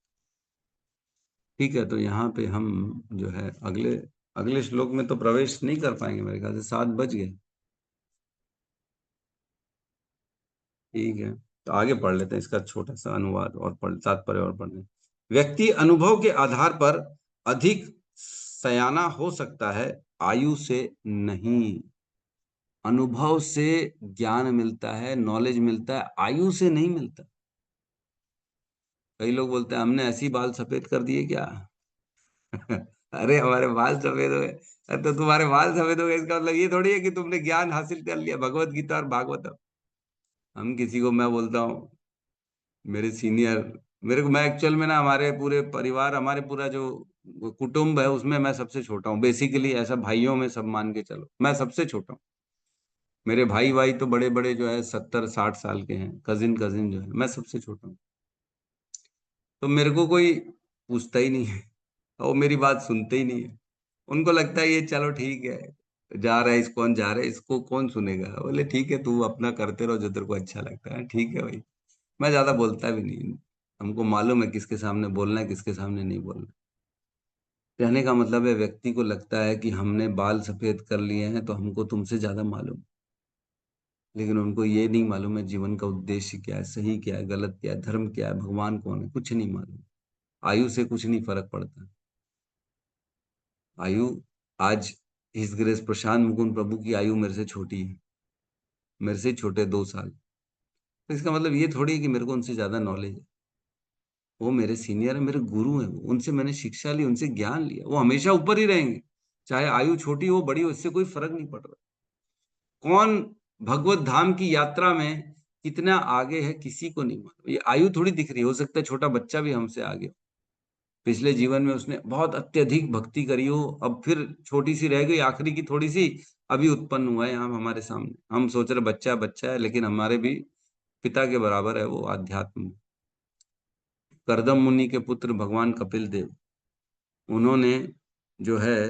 ठीक है, तो यहाँ पे हम जो है अगले अगले श्लोक में तो प्रवेश नहीं कर पाएंगे, मेरे ख्याल से 7 बज गए। ठीक है, तो आगे पढ़ लेते हैं इसका छोटा सा अनुवाद और तात्पर्य और पढ़ लें। व्यक्ति अनुभव के आधार पर अधिक सयाना हो सकता है, आयु से नहीं। अनुभव से ज्ञान मिलता है, नॉलेज मिलता है, आयु से नहीं मिलता। कई लोग बोलते हैं हमने ऐसी बाल सफेद कर दिए क्या? अरे हमारे बाल सफेद हो गए, तो तुम्हारे बाल सफेद हो गए इसका मतलब ये थोड़ी है कि तुमने ज्ञान हासिल कर लिया, भगवत गीता और भागवतम। हम किसी को, मैं बोलता हूँ मेरे सीनियर, मेरे को, मैं एक्चुअल में ना हमारे पूरे परिवार, हमारे पूरा जो कुटुंब है उसमें मैं सबसे छोटा हूँ, बेसिकली ऐसा भाइयों में सब मान के चलो, मैं सबसे छोटा हूँ। मेरे भाई भाई तो बड़े बड़े जो है 70-60 साल के हैं, कजिन कजिन जो है, मैं सबसे छोटा हूँ। तो मेरे को कोई पूछता ही नहीं है और मेरी बात सुनते ही नहीं है। उनको लगता है ये चलो ठीक है, जा रहा है, इस कौन जा रहा है, इसको कौन सुनेगा। बोले ठीक है, तू अपना करते रहो जो तेरे को अच्छा लगता है। ठीक है भाई, मैं ज्यादा बोलता भी नहीं, हमको मालूम है किसके सामने बोलना है, किसके सामने नहीं बोलना। कहने का मतलब है व्यक्ति को लगता है कि हमने बाल सफेद कर लिए हैं तो हमको तुमसे ज्यादा मालूम, लेकिन उनको ये नहीं मालूम है जीवन का उद्देश्य क्या है, सही क्या है, गलत क्या है, धर्म क्या है, भगवान कौन है, कुछ नहीं मालूम। आयु से कुछ नहीं फर्क पड़ता। आयु आज हिज ग्रेस प्रशांत मुकुंद प्रभु की आयु मेरे से छोटी है, मेरे से छोटे 2 साल। तो इसका मतलब ये थोड़ी है कि मेरे को उनसे ज्यादा नॉलेज है। वो मेरे सीनियर है, मेरे गुरु हैं, वो उनसे मैंने शिक्षा ली, उनसे ज्ञान लिया। वो हमेशा ऊपर ही रहेंगे, चाहे आयु छोटी हो बड़ी हो, इससे कोई फर्क नहीं पड़ रहा। कौन भगवत धाम की यात्रा में कितना आगे है किसी को नहीं मालूम। ये आयु थोड़ी दिख रही है, हो सकता है छोटा बच्चा भी हमसे आगे हो, पिछले जीवन में उसने बहुत अत्यधिक भक्ति करी हो, अब फिर छोटी सी रह गई, आखिरी की थोड़ी सी अभी उत्पन्न हुआ है यहाँ हमारे सामने। हम सोच रहे बच्चा बच्चा है, लेकिन हमारे भी पिता के बराबर है वो आध्यात्म में। करदम मुनि के पुत्र भगवान कपिल देव, उन्होंने जो है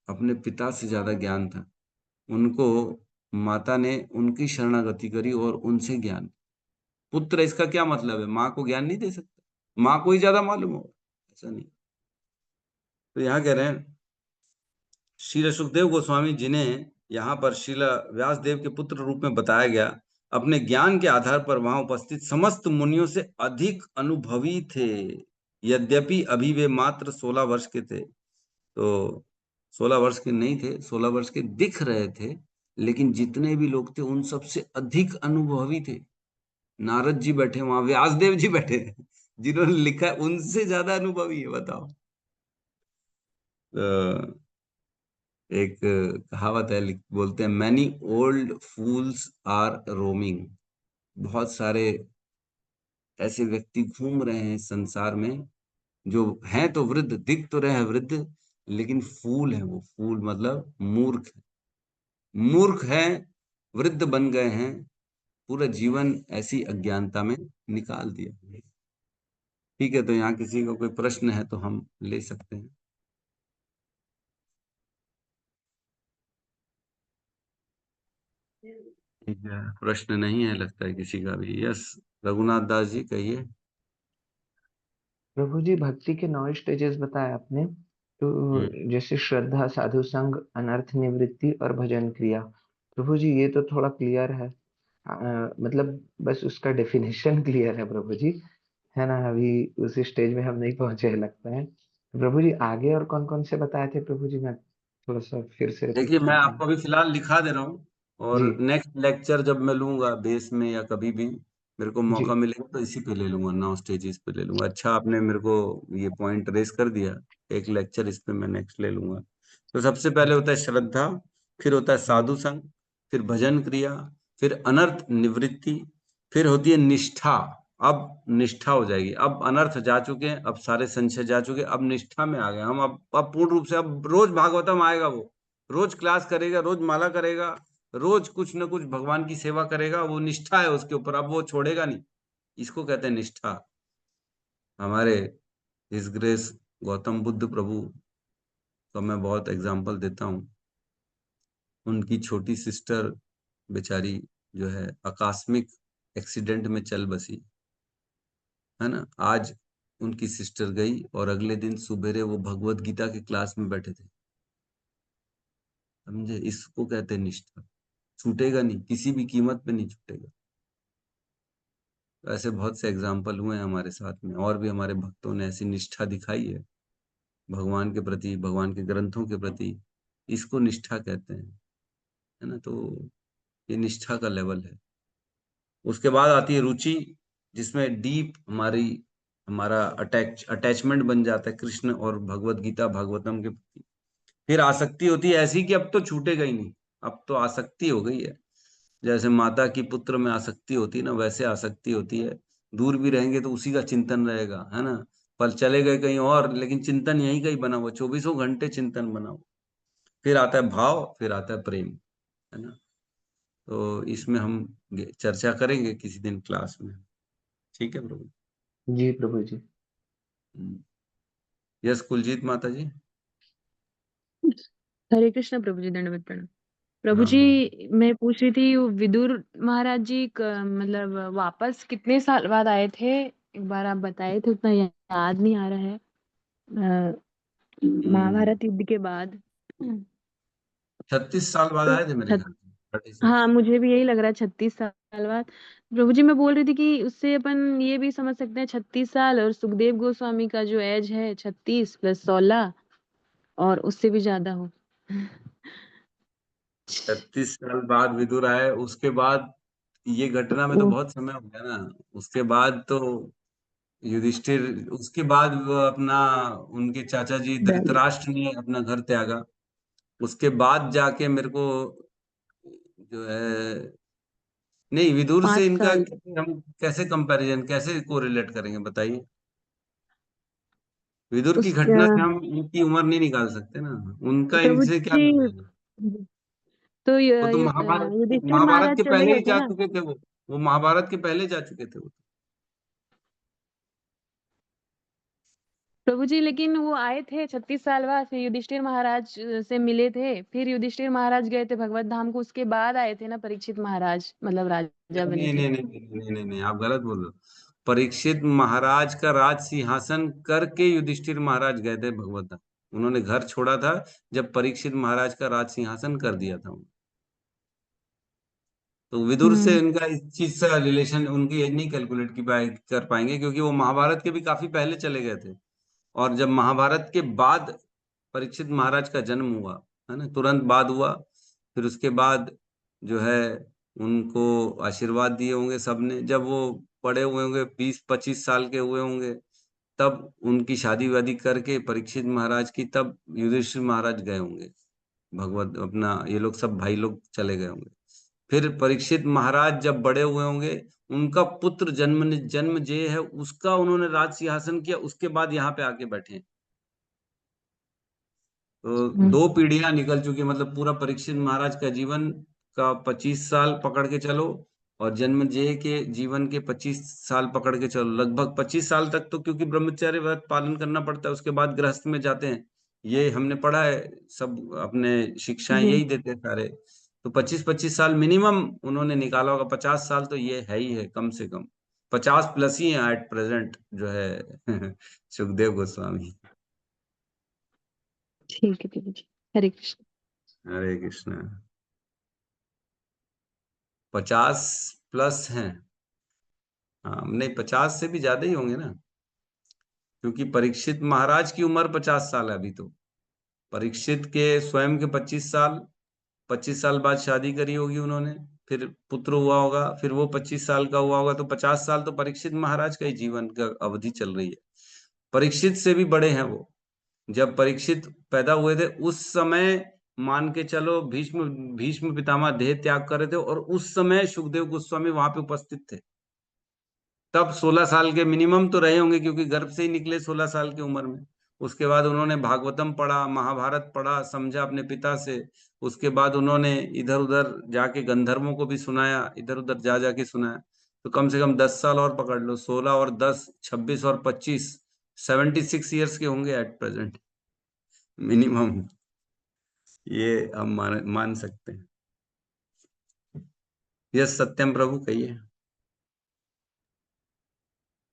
अपने पिता से ज्यादा ज्ञान था उनको, माता ने उनकी शरणागति करी और उनसे ज्ञान। पुत्र इसका क्या मतलब है, माँ को ज्ञान नहीं दे सकता, माँ को ही ज्यादा मालूम होगा, ऐसा नहीं। तो यहाँ कह रहे हैं श्रील सुखदेव गोस्वामी जिन्हें यहाँ पर श्रील व्यास देव के पुत्र रूप में बताया गया, अपने ज्ञान के आधार पर वहां उपस्थित समस्त मुनियों से अधिक अनुभवी थे। यद्यपि अभी वे मात्र 16 वर्ष के थे, तो 16 वर्ष के नहीं थे, 16 वर्ष के दिख रहे थे, लेकिन जितने भी लोग थे उन सबसे अधिक अनुभवी थे। नारद जी बैठे वहां, व्यासदेव जी बैठे जिन्होंने लिखा है, उनसे ज्यादा अनुभवी है, बताओ। एक कहावत है, बोलते हैं many old fools are roaming. बहुत सारे ऐसे व्यक्ति घूम रहे हैं संसार में जो हैं तो वृद्ध, दिख तो रहे हैं वृद्ध, लेकिन फूल है, वो फूल मतलब मूर्ख है, मूर्ख है, वृद्ध बन गए हैं, पूरा जीवन ऐसी अज्ञानता में निकाल दिया। ठीक है, तो यहाँ किसी को कोई प्रश्न है तो हम ले सकते हैं। ठीक है, प्रश्न नहीं है लगता है किसी का भी। यस, रघुनाथ दास जी कहिए। प्रभु जी, भक्ति के 9 स्टेजेस बताए आपने, तो जैसे श्रद्धा, साधु संग, अनर्थ निवृत्ति और भजन क्रिया। प्रभु जी ये तो थोड़ा क्लियर है, मतलब बस उसका डेफिनेशन क्लियर है प्रभु जी, है ना? अभी उस स्टेज में हम नहीं पहुंचे हैं लगता है। प्रभु जी आगे और कौन कौन से बताए थे प्रभु जी? मैं थोड़ा सा फिर से रिपीट देखिए, मैं कर आपको पाएंगे? अभी फिलहाल लिखा दे रहा हूँ, जी और नेक्स्ट लेक्चर जब मैं लूंगा बेस में या कभी भी मेरे को जी मौका मिलेगा तो इसी पे ले लूंगा, 9 स्टेजेस पे ले लूंगा। अच्छा, आपने मेरे को ये पॉइंट रेस कर दिया, एक लेक्चर इस पे मैं नेक्स्ट ले लूंगा। तो सबसे पहले होता है श्रद्धा, फिर होता है साधु संग, फिर भजन क्रिया, फिर अनर्थ निवृत्ति, फिर होती है निष्ठा। अब निष्ठा हो जाएगी, अब अनर्थ जा चुके हैं, अब सारे संशय जा चुके हैं, अब निष्ठा में आ गए हम। अब पूर्ण रूप से अब रोज भागवतम आएगा, वो रोज क्लास करेगा, रोज माला करेगा, रोज कुछ न कुछ भगवान की सेवा करेगा, वो निष्ठा है उसके ऊपर, अब वो छोड़ेगा नहीं। इसको कहते हैं निष्ठा। हमारे हिज ग्रेस गौतम बुद्ध प्रभु का मैं बहुत एग्जाम्पल देता हूँ। उनकी छोटी सिस्टर बेचारी जो है आकस्मिक एक्सीडेंट में चल बसी, है ना। आज उनकी सिस्टर गई और अगले दिन सुबेरे वो भगवत गीता के क्लास में बैठे थे, समझे। इसको कहते हैं निष्ठा। छूटेगा नहीं, किसी भी कीमत पे नहीं छूटेगा। तो ऐसे बहुत से एग्जाम्पल हुए हैं हमारे साथ में, और भी हमारे भक्तों ने ऐसी निष्ठा दिखाई है भगवान के प्रति, भगवान के ग्रंथों के प्रति। इसको निष्ठा कहते हैं, है ना। तो ये निष्ठा का लेवल है। उसके बाद आती है रुचि, जिसमें डीप हमारा अटैचमेंट बन जाता है कृष्ण और भगवत गीता भागवतम के प्रति। फिर आसक्ति होती है ऐसी कि अब तो छूटेगा ही नहीं, अब तो आसक्ति हो गई है। जैसे माता की पुत्र में आसक्ति होती है ना, वैसे आसक्ति होती है। दूर भी रहेंगे तो उसी का चिंतन रहेगा, है ना। पर चले गए कहीं और, लेकिन चिंतन यहीं कहीं बना हुआ, 24 घंटे चिंतन बना हुआ। फिर आता है भाव, फिर आता है प्रेम, है ना। तो इसमें हम चर्चा करेंगे किसी दिन क्लास में। ठीक है प्रभु। जी प्रभु जी। यस, कुलजीत माता जी। हरे कृष्ण प्रभु जी, दंडवत प्रणाम। प्रभु राम राम। जी, मैं पूछ रही थी विदुर महाराज जी मतलब वापस कितने साल बाद आए थे? एक बार आप बताए थे, उतना याद नहीं आ रहा है। महाभारत युद्ध के बाद 36 साल बाद तो आए थे मेरे ख्याल से 36। हाँ, मुझे भी यही लग रहा है 36 साल बाद। प्रभु जी मैं बोल रही थी कि उससे अपन ये भी समझ सकते हैं 36 साल, और सुखदेव गोस्वामी का जो एज है 36 + 16 और उससे भी ज्यादा हो। 36 साल बाद विदुर आए, उसके बाद ये घटना में तो बहुत समय हो गया ना। उसके बाद तो युधिष्ठिर, उसके बाद वो अपना, उनके चाचा जी धृतराष्ट्र ने अपना घर त्यागा। उसके बाद जाके मेरे को जो है, नहीं विदुर से 5 इनका साल हम कैसे कंपैरिजन, कैसे कोरिलेट करेंगे बताइए। विदुर की घटना से उसका हम इनकी उम्र नहीं निकाल सकते ना, उनका प्रभु इनसे क्या जी लेना है? तो वो तो महाभारत, युधिष्ठिर महाभारत महाराज के चले पहले गए ही थे जा ना चुके थे वो महाभारत के पहले जा चुके थे वो। प्रभु जी, लेकिन वो आए थे 36 साल बाद, फिर युधिष्ठिर महाराज से मिले थे, फिर युधिष्ठिर महाराज गए थे भगवत धाम को, उसके बाद आए थे ना परीक्षित महाराज, मतलब राजा बने नहीं थे। नहीं नहीं नहीं नहीं नहीं नहीं, आप गलत बोल रहे हो। परीक्षित महाराज का राज सिंहासन करके युधिष्ठिर महाराज गए थे भगवत धाम। उन्होंने घर छोड़ा था जब परीक्षित महाराज का राज सिंहासन कर दिया था उन्होंने। तो विदुर से इनका इस चीज से रिलेशन, उनकी एज नहीं कैलकुलेट कर पाएंगे, क्योंकि वो महाभारत के भी काफी पहले चले गए थे। और जब महाभारत के बाद परीक्षित महाराज का जन्म हुआ है ना, तुरंत बाद हुआ, फिर उसके बाद जो है उनको आशीर्वाद दिए होंगे सबने। जब वो बड़े हुए होंगे, 20-25 साल के हुए होंगे, तब उनकी शादी वादी करके परीक्षित महाराज की, तब युधिष्ठिर महाराज गए होंगे भगवत अपना, ये लोग सब भाई लोग चले गए होंगे। फिर परीक्षित महाराज जब बड़े हुए होंगे, उनका पुत्र जन्म जे है, उसका उन्होंने राज सिंहासन किया, उसके बाद यहाँ पे आके बैठे। तो 2 पीढ़ियां निकल चुकी, मतलब पूरा परीक्षित महाराज का जीवन का 25 साल पकड़ के चलो, और जन्मेजय के जीवन के 25 साल पकड़ के चलो, लगभग 25 साल तक तो, क्योंकि ब्रह्मचर्य व्रत पालन करना पड़ता है, उसके बाद गृहस्थ में जाते हैं। ये हमने पढ़ा है, सब अपने शिक्षाएं जी यही देते हैं सारे। तो 25-25 साल मिनिमम उन्होंने निकाला होगा। 50 साल तो ये है ही है कम से कम, 50+ ही है एट प्रेजेंट जो है सुखदेव गोस्वामी। ठीक है प्रभु जी, हरे कृष्ण। हरे कृष्ण। 50+ हैं। हाँ नहीं, 50 से भी ज्यादा ही होंगे ना, क्योंकि परीक्षित महाराज की उम्र 50 साल है अभी तो। परीक्षित के स्वयं के 25 साल, 25 साल बाद शादी करी होगी उन्होंने, फिर पुत्र हुआ होगा, फिर वो 25 साल का हुआ होगा, तो 50 साल तो परीक्षित महाराज का ही जीवन का अवधि चल रही है। परीक्षित से भी बड़े हैं वो। जब परीक्षित पैदा हुए थे उस समय मान के चलो भीष्म भीष्म पितामह देह त्याग कर रहे थे, और उस समय सुखदेव गोस्वामी वहां पे उपस्थित थे। तब 16 साल के मिनिमम तो रहे होंगे, क्योंकि गर्भ से ही निकले 16 साल की उम्र में। उसके बाद उन्होंने भागवतम पढ़ा, महाभारत पढ़ा, समझा अपने पिता से। उसके बाद उन्होंने इधर उधर जाके गंधर्वों को भी सुनाया, इधर उधर जा जाके सुनाया। तो कम से कम 10 साल और पकड़ लो, 16 और 10, 26 और 25, 76 ईयर्स के होंगे एट प्रेजेंट मिनिमम। ये हम मान सकते हैं। यस सत्यम प्रभु कहिए।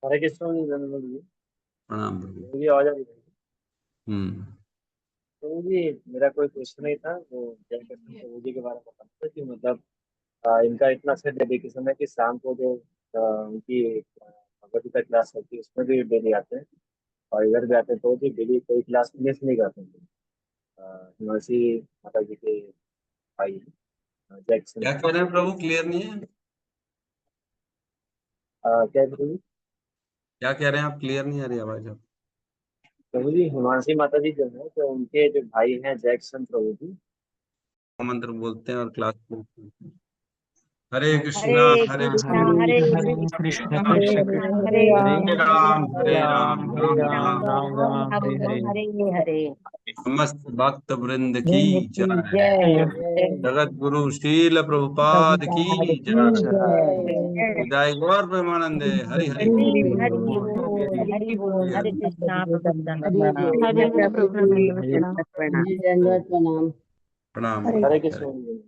हरे कृष्ण जी, धन्यवाद जी। प्रणाम प्रभु। मेरी आवाज आ रही है? हम्म। तो जी मेरा कोई क्वेश्चन नहीं था, वो जय कृष्ण प्रभु जी के बारे में बताना था कि मतलब इनका इतना अच्छा डेडिकेशन है कि शाम को जो उनकी भगवत गीता क्लास होती है उसमें भी डेली आते हैं, और इधर भी आते हैं, तो जी डेली कोई क्लास मिस नहीं करते हैं। हिमांशी माता जी के भाई जैक्सन। क्या कह रहे हैं प्रभु, क्लियर नहीं है। क्या प्रभु? क्या कह रहे हैं आप, क्लियर नहीं आ रही आवाज आप। प्रभु जी हिमांशी माता जी जो है, तो उनके जो भाई हैं जैक्सन प्रभु जी। मंत्र बोलते हैं और क्लास बोलते हैं। हरे कृष्णा हरे हरे कृष्णा हरे हरे कृष्ण कृष्णा कृष्ण हरे कृष्ण राम हरे हरे राम राम राम राम राम राम हरे हरे। राम हरे हरे। समस्त भक्त वृंद की वृंद की जय। जय जगत गुरु शील प्रभुपाद की प्रभुपाद की जय। जय। विदाई गौर प्रेमानंदे हरि हरि हरि बोल। हरि बोल हरि बोल। हरे कृष्णा प्रभु दंडवत हरे प्रणाम। कृष्ण प्रभु दंडवत प्रणाम। दंडवत प्रणाम। प्रणाम हरे प्रभु। हरे हरे कृष्ण जी।